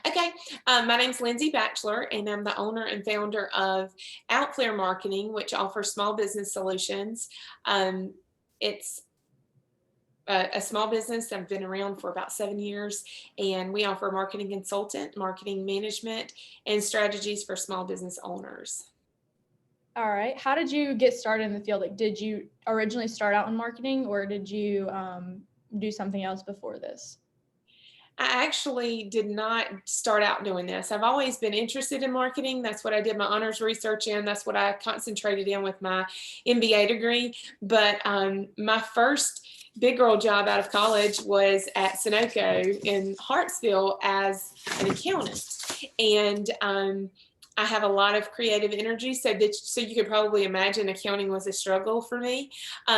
Okay, my name's Linzie Batchelor, and I'm the owner and founder of Outflare Marketing, which offers small business solutions. It's a small business that I've been around for about 7 years, and we offer marketing consultant, marketing management, and strategies for small business owners. All right. How did you get started in the field? Like, did you originally start out in marketing, or did you do something else before this? I actually did not start out doing this. I've always been interested in marketing. That's what I did my honors research in. That's what I concentrated in with my MBA degree. But my first big girl job out of college was at Sunoco in Hartsville as an accountant. And I have a lot of creative energy, so you could probably imagine accounting was a struggle for me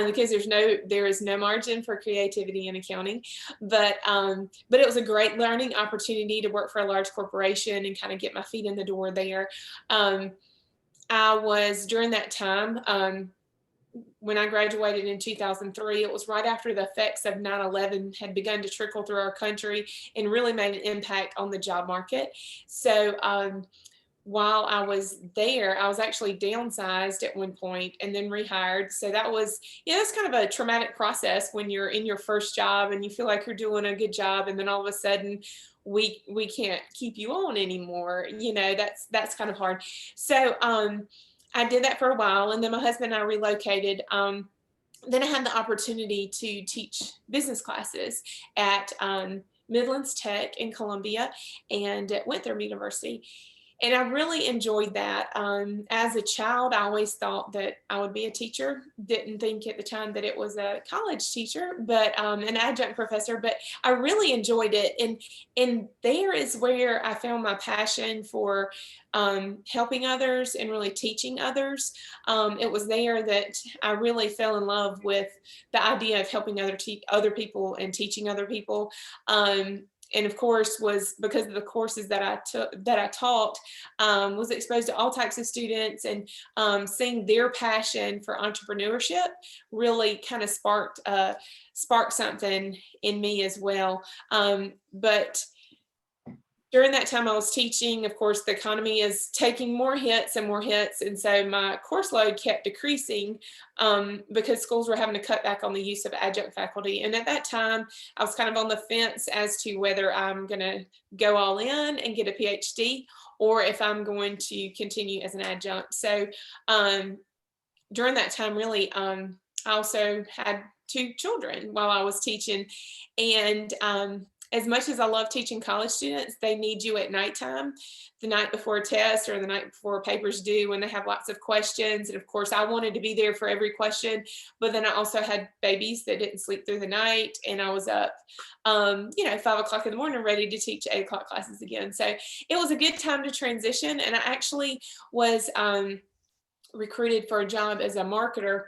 because there is no margin for creativity in accounting, but it was a great learning opportunity to work for a large corporation and kind of get my feet in the door there. I was during that time. When I graduated in 2003, it was right after the effects of 9/11 had begun to trickle through our country and really made an impact on the job market. So while I was there, I was actually downsized at one point and then rehired. So that was, it's kind of a traumatic process when you're in your first job and you feel like you're doing a good job, and then all of a sudden we can't keep you on anymore. That's kind of hard. So I did that for a while, and then my husband and I relocated. Then I had the opportunity to teach business classes at Midlands Tech in Columbia and at Winthrop University. And I really enjoyed that. As a child, I always thought that I would be a teacher. Didn't think at the time that it was a college teacher, but an adjunct professor. But I really enjoyed it, and there is where I found my passion for helping others and really teaching others. It was there that I really fell in love with the idea of helping other people and teaching other people. And of course, was because of the courses that I taught, was exposed to all types of students, and seeing their passion for entrepreneurship really kind of sparked something in me as well. But during that time I was teaching, of course, the economy is taking more hits and more hits. And so my course load kept decreasing because schools were having to cut back on the use of adjunct faculty. And at that time, I was kind of on the fence as to whether I'm going to go all in and get a PhD or if I'm going to continue as an adjunct. So during that time, really, I also had 2 children while I was teaching. And as much as I love teaching college students, they need you at nighttime, the night before a test or the night before papers due, when they have lots of questions. And of course, I wanted to be there for every question, but then I also had babies that didn't sleep through the night, and I was up, 5 o'clock in the morning, ready to teach 8 o'clock classes again. So it was a good time to transition, and I actually was recruited for a job as a marketer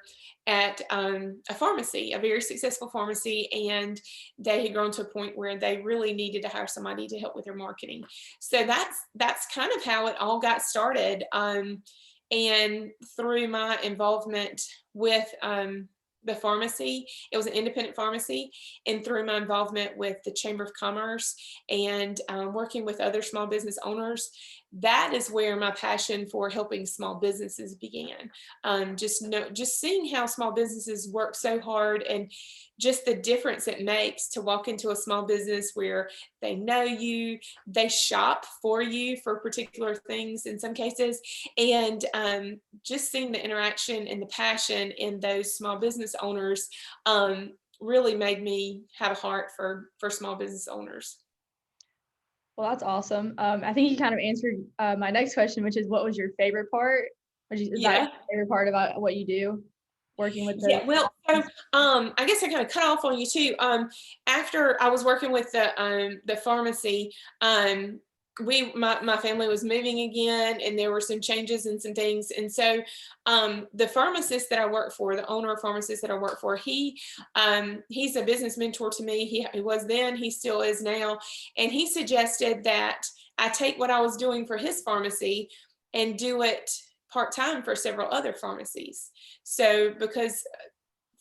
at a pharmacy, a very successful pharmacy, and they had grown to a point where they really needed to hire somebody to help with their marketing. So that's kind of how it all got started. And through my involvement with the pharmacy, it was an independent pharmacy, and through my involvement with the Chamber of Commerce and working with other small business owners, that is where my passion for helping small businesses began. Just seeing how small businesses work so hard, and just the difference it makes to walk into a small business where they know you, they shop for you for particular things in some cases, and just seeing the interaction and the passion in those small business owners really made me have a heart for small business owners. Well, that's awesome. I think you kind of answered my next question, which is, what was your favorite part? Is that Yeah. your favorite part about what you do, working with the? Yeah, well, so I guess I kind of cut off on you too. After I was working with the pharmacy, my family was moving again, and there were some changes and some things, and so the pharmacist that I work for, the owner of pharmacist that I work for, he's a business mentor to me. He was then, he still is now, and he suggested that I take what I was doing for his pharmacy and do it part-time for several other pharmacies. So because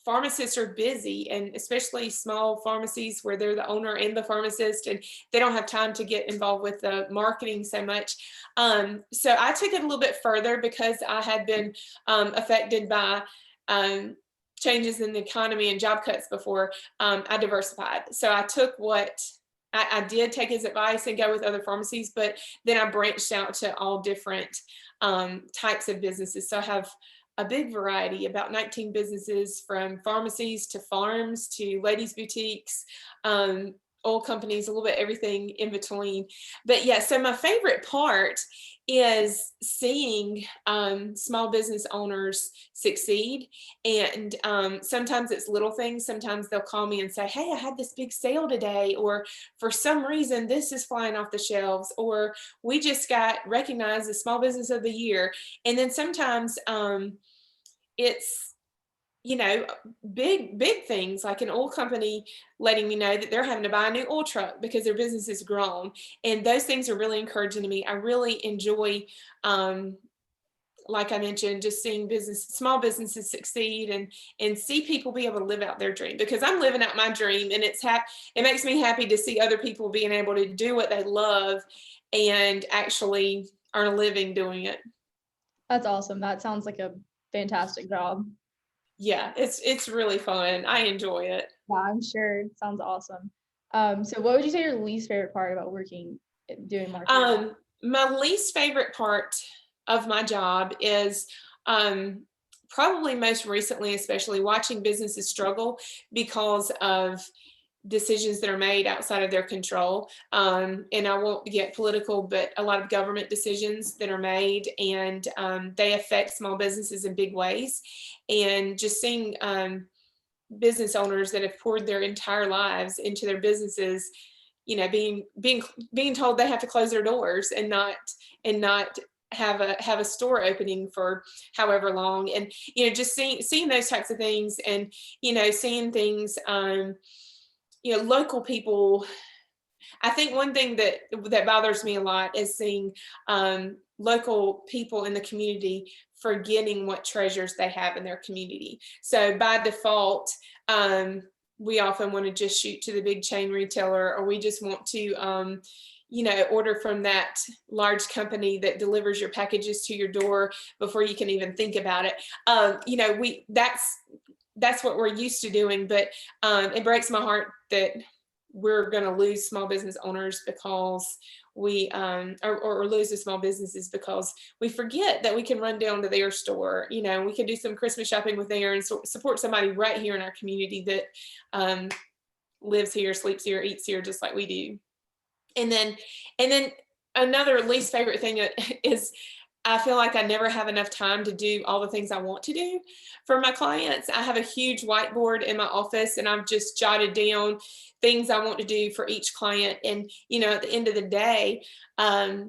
pharmacists are busy, and especially small pharmacies where they're the owner and the pharmacist, and they don't have time to get involved with the marketing so much. So I took it a little bit further because I had been affected by um, changes in the economy and job cuts before. I diversified. So I took what I did take his advice and go with other pharmacies, but then I branched out to all different types of businesses. So I have a big variety, about 19 businesses, from pharmacies to farms to ladies' boutiques, um, oil companies, a little bit everything in between. But yeah, so my favorite part is seeing small business owners succeed. And sometimes it's little things. Sometimes they'll call me and say, hey, I had this big sale today, or for some reason, this is flying off the shelves, or we just got recognized as Small Business of the Year. And then sometimes it's, you know, big things like an oil company letting me know that they're having to buy a new oil truck because their business has grown. And those things are really encouraging to me. I really enjoy, like I mentioned, just seeing small businesses succeed, and see people be able to live out their dream, because I'm living out my dream, and it makes me happy to see other people being able to do what they love and actually earn a living doing it. That's awesome. That sounds like a fantastic job. Yeah, it's really fun. I enjoy it. Yeah, I'm sure. It sounds awesome. So what would you say your least favorite part about working doing marketing? My least favorite part of my job is um, probably most recently, especially watching businesses struggle because of decisions that are made outside of their control. And I won't get political, but a lot of government decisions that are made, and they affect small businesses in big ways. And just seeing business owners that have poured their entire lives into their businesses, you know, being told they have to close their doors and not have a store opening for however long. And you know, just seeing those types of things, and you know, seeing things, you know, local people. I think one thing that bothers me a lot is seeing local people in the community forgetting what treasures they have in their community. So by default, we often want to just shoot to the big chain retailer, or we just want to, you know, order from that large company that delivers your packages to your door before you can even think about it. You know, that's what we're used to doing, but it breaks my heart that we're going to lose small business owners because or lose the small businesses because we forget that we can run down to their store. You know, we can do some Christmas shopping with there and support somebody right here in our community that lives here, sleeps here, eats here, just like we do. And then another least favorite thing is, I feel like I never have enough time to do all the things I want to do for my clients. I have a huge whiteboard in my office, and I've just jotted down things I want to do for each client. And, you know, at the end of the day, I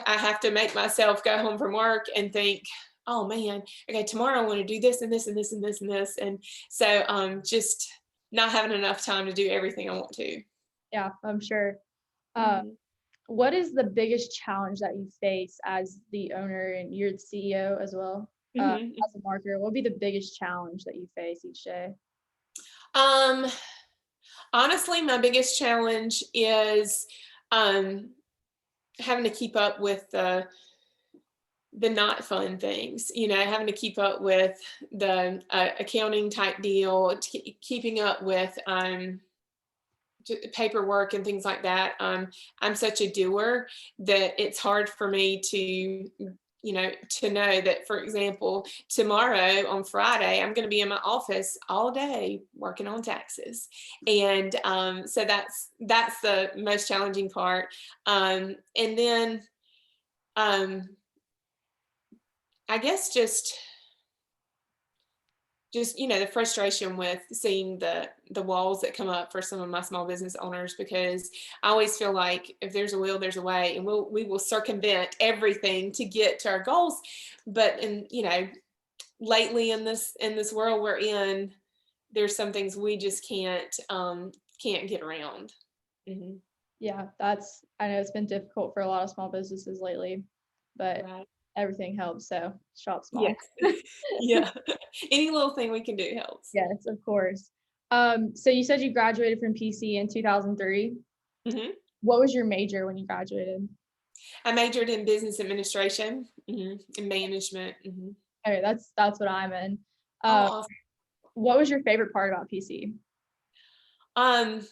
have to make myself go home from work and think, oh man, okay, tomorrow I want to do this and this and this and this and this. And so just not having enough time to do everything I want to. Yeah, I'm sure. Uh, Mhm. what is the biggest challenge that you face as the owner and you're the CEO as well? Mhm. As a marketer, what would be the biggest challenge that you face each day? Um, Honestly, my biggest challenge is um, having to keep up with the not fun things. You know, having to keep up with the accounting type deal, keeping up with paperwork and things like that. I'm such a doer that it's hard for me to, you know, to know that, for example, tomorrow on Friday, I'm going to be in my office all day working on taxes. And so that's the most challenging part. And then um, I guess just you know, the frustration with seeing the walls that come up for some of my small business owners, because I always feel like if there's a will there's a way, and we will circumvent everything to get to our goals. But in, you know, lately in this world we're in, there's some things we just can't get around. Hmm. Yeah, I know it's been difficult for a lot of small businesses lately, but Right. everything helps. So shop small. Yes. Yeah. Any little thing we can do helps. Yes, of course. So you said you graduated from PC in 2003. Mhm. What was your major when you graduated? I majored in business administration, and management. Okay, that's what I'm in. Oh, Uh, awesome. what was your favorite part about PC? Um,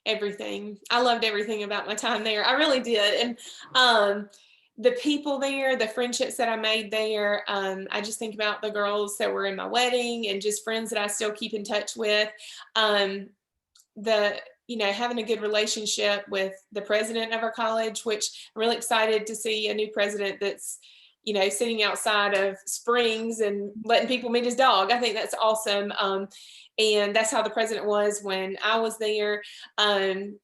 Everything. I loved everything about my time there. I really did. And the people there, the friendships that I made there, I just think about the girls that were in my wedding and just friends that I still keep in touch with. Um, the having a good relationship with the president of our college, which I'm really excited to see a new president that's sitting outside of Springs and letting people meet his dog. I think that's awesome. And that's how the president was when I was there. um,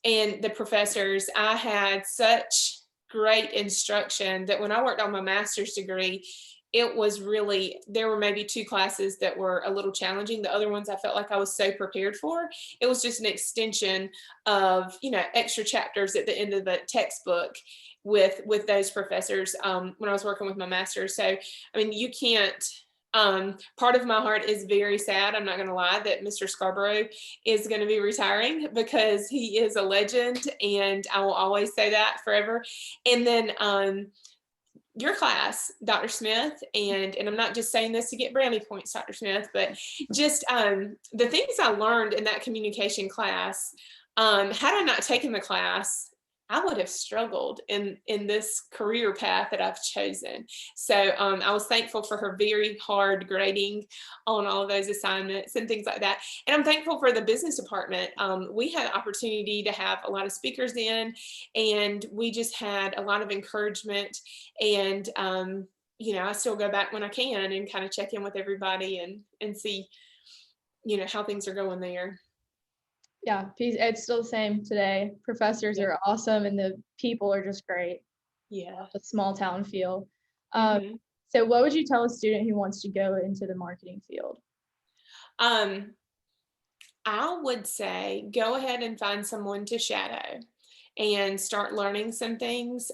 and the professors, I had such great instruction that when I worked on my master's degree, it was really, there were maybe two classes that were a little challenging. The other ones I felt like I was so prepared for. It was just an extension of, extra chapters at the end of the textbook with those professors, when I was working with my master's. So, I mean, you can't, part of my heart is very sad. I'm not going to lie that Mr. Scarborough is going to be retiring because he is a legend, and I will always say that forever. And then your class, Dr. Smith, and I'm not just saying this to get brownie points, Dr. Smith, but just the things I learned in that communication class. Had I not taken the class, I would have struggled in this career path that I've chosen. So I was thankful for her very hard grading on all of those assignments and things like that. And I'm thankful for the business department. We had opportunity to have a lot of speakers in, and we just had a lot of encouragement. And I still go back when I can and kind of check in with everybody and see how things are going there. Yeah, it's still the same today. Professors Yeah. are awesome and the people are just great. Yeah. A small town feel. Um, hmm so what would you tell a student who wants to go into the marketing field? um I would say go ahead and find someone to shadow and start learning some things.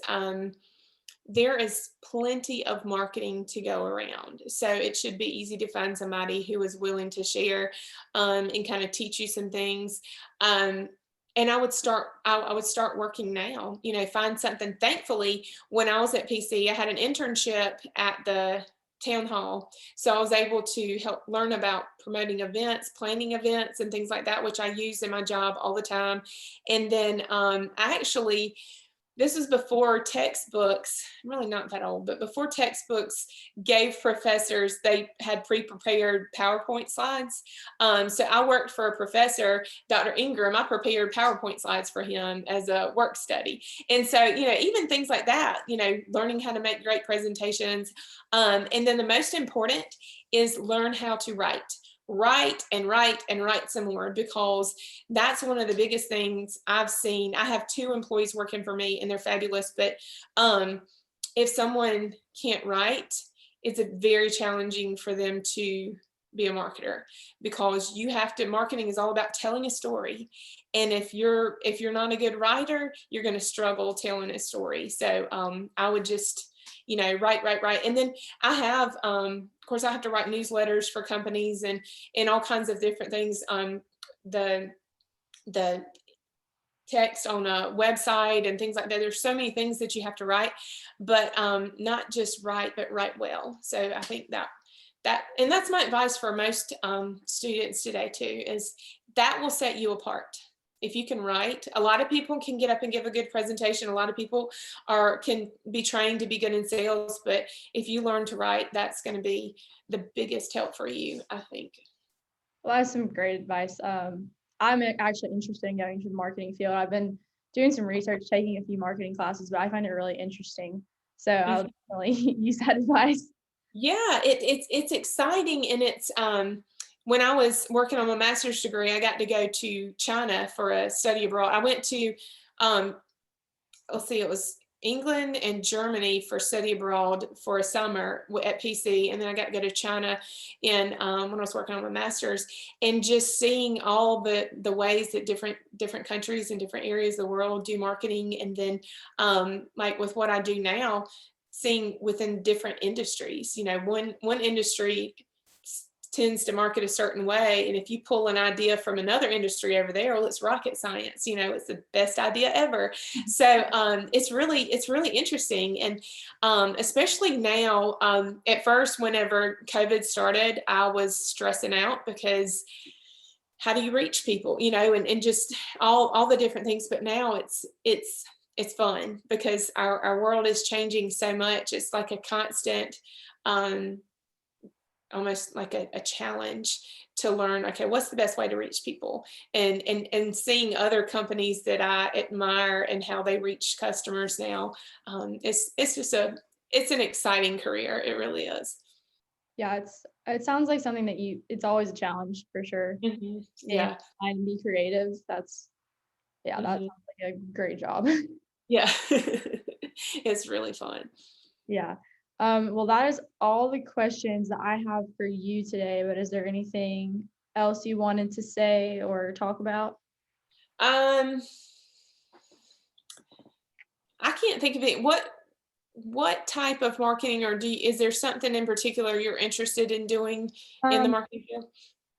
There is plenty of marketing to go around. So it should be easy to find somebody who is willing to share, and kind of teach you some things. Um, and I would start working now, find something. Thankfully, when I was at PC, I had an internship at the town hall. So I was able to help learn about promoting events, planning events, and things like that, which I use in my job all the time. And then I actually, this was before textbooks, I'm really not that old, but before textbooks gave professors, they had pre-prepared PowerPoint slides. So I worked for a professor, Dr. Ingram. I prepared PowerPoint slides for him as a work study. And so, even things like that, learning how to make great presentations. And then the most important is learn how to write and write and write some more, because that's one of the biggest things I've seen. I have two employees working for me and they're fabulous, but if someone can't write, it's very challenging for them to be a marketer, because marketing is all about telling a story. And if you're not a good writer, you're going to struggle telling a story. So I would just, write. And then I have, of course, I have to write newsletters for companies and all kinds of different things. The the text on a website and things like that. There's so many things that you have to write, but not just write, but write well. So I think and that's my advice for most students today too, is that will set you apart. If you can write, a lot of people can get up and give a good presentation. A lot of people can be trained to be good in sales, but if you learn to write, that's going to be the biggest help for you, I think. Well, that's some great advice. I'm actually interested in going to the marketing field. I've been doing some research, taking a few marketing classes, but I find it really interesting. So I'll definitely use that advice. Yeah, it's exciting, and it's when I was working on my master's degree, I got to go to China for a study abroad. I went to um, let's see, it was England and Germany for study abroad for a summer at PC, and then I got to go to China in when I was working on my master's, and just seeing all the ways that different countries and different areas of the world do marketing, and then like with what I do now, seeing within different industries. One industry tends to market a certain way, and if you pull an idea from another industry over there, well, it's rocket science. It's the best idea ever. So it's really interesting, and especially now. At first, whenever COVID started, I was stressing out because how do you reach people, and just all the different things. But now it's fun because our world is changing so much. It's like a constant, um, almost like a challenge to learn, okay, what's the best way to reach people, and seeing other companies that I admire and how they reach customers now. It's just it's an exciting career. It really is. Yeah, it sounds like something that it's always a challenge for sure. Staying Yeah. and be creative. That Mhm. sounds like a great job. Yeah. It's really fun. Yeah. Well, that is all the questions that I have for you today, but is there anything else you wanted to say or talk about? Um, I can't think of it. What type of marketing, or is there something in particular you're interested in doing in the Um, marketing field?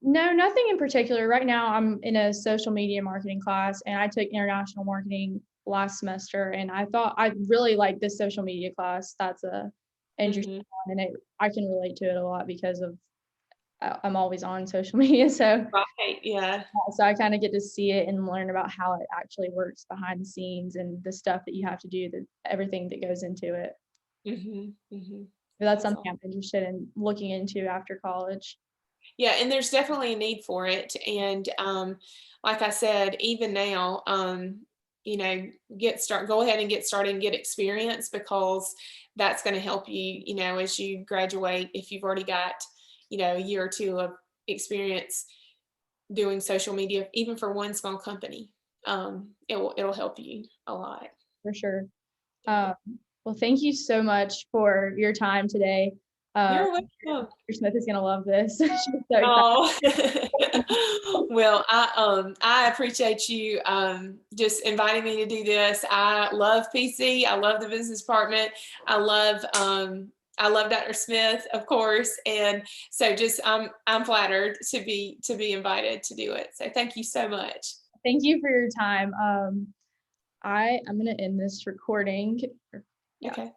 no, nothing in particular. Right now, I'm in a social media marketing class, and I took international marketing last semester, and I thought I really liked this social media class. That's a interesting Mhm. one, and I can relate to it a lot because of I'm always on social media, Right, yeah. so I kind of get to see it and learn about how it actually works behind the scenes and the stuff that you have to do, everything that goes into it. Mhm, mhm. But that's That's something all. I'm interested in looking into after college. Yeah, and there's definitely a need for it, and, like I said, even now, you know, go ahead and get started and get experience, because that's gonna help you, as you graduate, if you've already got, a year or 2 of experience doing social media, even for one small company. It'll help you a lot. For sure. Yeah. Um, well, thank you so much for your time today. You're Dr. welcome. Smith is gonna love this. She's so excited. Oh, well, I appreciate you just inviting me to do this. I love PC. I love the business department. I love I love Dr. Smith, of course, and so just I'm flattered to be invited to do it. So thank you so much. Thank you for your time. I'm gonna end this recording. Yeah. Okay.